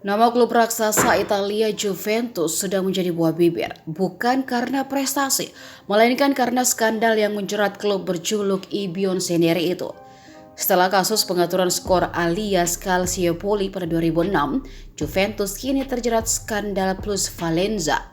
Nama klub raksasa Italia Juventus sedang menjadi buah bibir, bukan karena prestasi, melainkan karena skandal yang menjerat klub berjuluk I Bianconeri itu. Setelah kasus pengaturan skor alias Calciopoli pada 2006, Juventus kini terjerat skandal plusvalenza.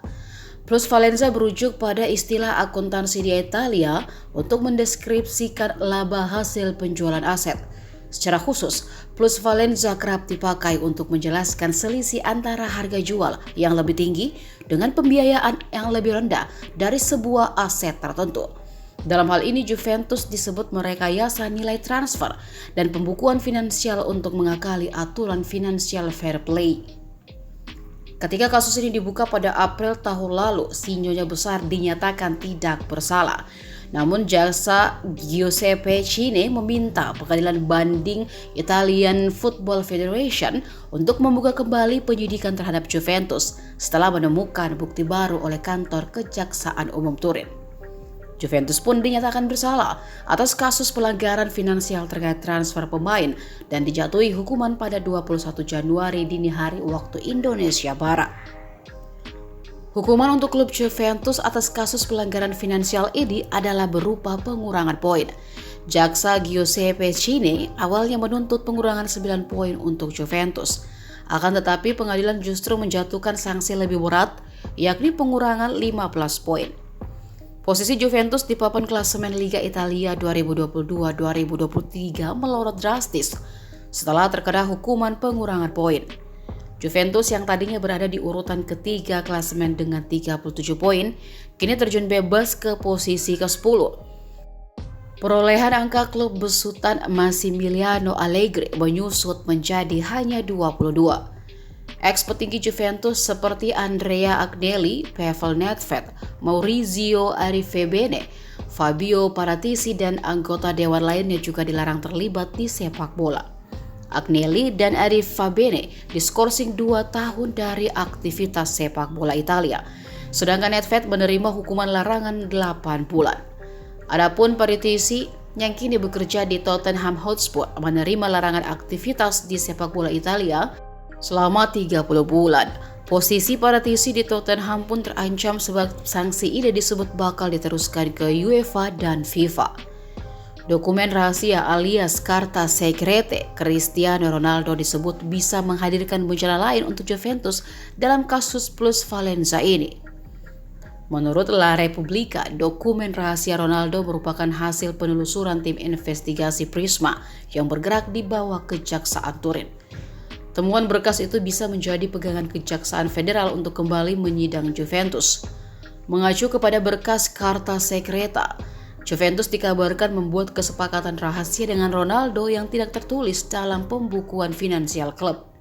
Plusvalenza berujuk pada istilah akuntansi di Italia untuk mendeskripsikan laba hasil penjualan aset. Secara khusus, plusvalenza kerap dipakai untuk menjelaskan selisih antara harga jual yang lebih tinggi dengan pembiayaan yang lebih rendah dari sebuah aset tertentu. Dalam hal ini, Juventus disebut merekayasa nilai transfer dan pembukuan finansial untuk mengakali aturan financial fair play. Ketika kasus ini dibuka pada April tahun lalu, si Nyonya Besar dinyatakan tidak bersalah. Namun jaksa Giuseppe Cine meminta pengadilan banding Italian Football Federation untuk membuka kembali penyidikan terhadap Juventus setelah menemukan bukti baru oleh kantor Kejaksaan Umum Turin. Juventus pun dinyatakan bersalah atas kasus pelanggaran finansial terkait transfer pemain dan dijatuhi hukuman pada 21 Januari dini hari waktu Indonesia Barat. Hukuman untuk klub Juventus atas kasus pelanggaran finansial ini adalah berupa pengurangan poin. Jaksa Giuseppe Cine awalnya menuntut pengurangan 9 poin untuk Juventus. Akan tetapi pengadilan justru menjatuhkan sanksi lebih berat, yakni pengurangan 15 poin. Posisi Juventus di papan klasemen Liga Italia 2022-2023 melorot drastis setelah terkena hukuman pengurangan poin. Juventus yang tadinya berada di urutan ketiga klasemen dengan 37 poin, kini terjun bebas ke posisi ke-10. Perolehan angka klub besutan Massimiliano Allegri menyusut menjadi hanya 22. Ex-petinggi Juventus seperti Andrea Agnelli, Pavel Nedved, Maurizio Arrivabene, Fabio Paratici dan anggota dewan lainnya juga dilarang terlibat di sepak bola. Agnelli dan Arrivabene diskorsing 2 tahun dari aktivitas sepak bola Italia, sedangkan Nedved menerima hukuman larangan 8 bulan. Adapun Paratici yang kini bekerja di Tottenham Hotspur menerima larangan aktivitas di sepak bola Italia selama 30 bulan. Posisi Paratici di Tottenham pun terancam sebab sanksi ini disebut bakal diteruskan ke UEFA dan FIFA. Dokumen rahasia alias Carta Secrete Cristiano Ronaldo disebut bisa menghadirkan bencana lain untuk Juventus dalam kasus plusvalenza ini. Menurut La Repubblica, dokumen rahasia Ronaldo merupakan hasil penelusuran tim investigasi Prisma yang bergerak di bawah Kejaksaan Turin. Temuan berkas itu bisa menjadi pegangan Kejaksaan Federal untuk kembali menyidang Juventus. Mengacu kepada berkas Carta Secreta, Juventus dikabarkan membuat kesepakatan rahasia dengan Ronaldo yang tidak tertulis dalam pembukuan finansial klub.